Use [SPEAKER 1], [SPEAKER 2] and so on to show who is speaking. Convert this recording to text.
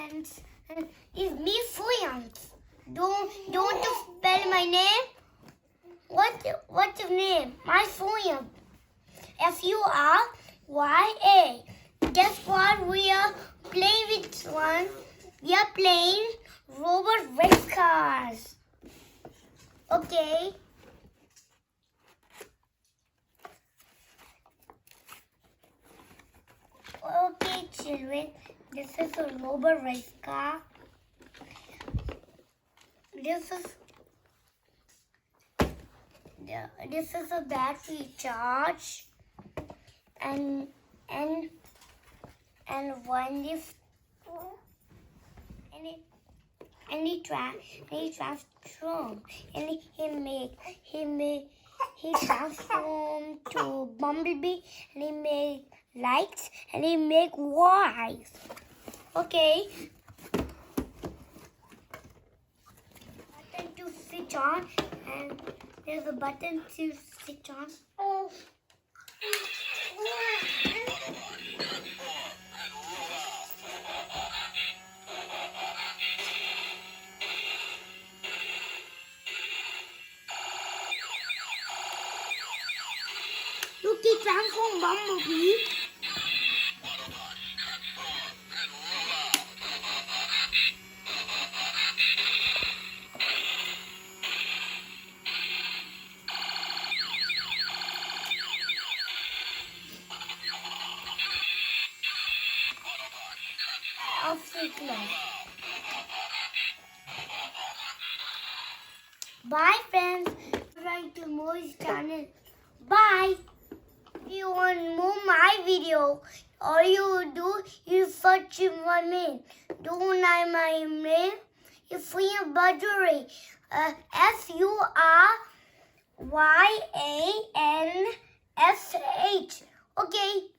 [SPEAKER 1] friends. It's me, Fuyant. Don't you spell my name? What's your name? My Fuyant. Furya. Guess what? We are playing with one. We are playing robot race cars. Okay. Okay, children. This is a robot race car. This is a battery charge, and when this and he transform, and he transformed to Bumblebee, and he make lights, and he make wires. Okay. Button to switch on, and there's a button to switch on. Oh. Look, he transformed Bumblebee. Bye, friends. Subscribe to Mo's channel. Bye. If you want more my video, all you do is search my name. Don't know my name? It's Furya Bajuri. Furyansh. Okay.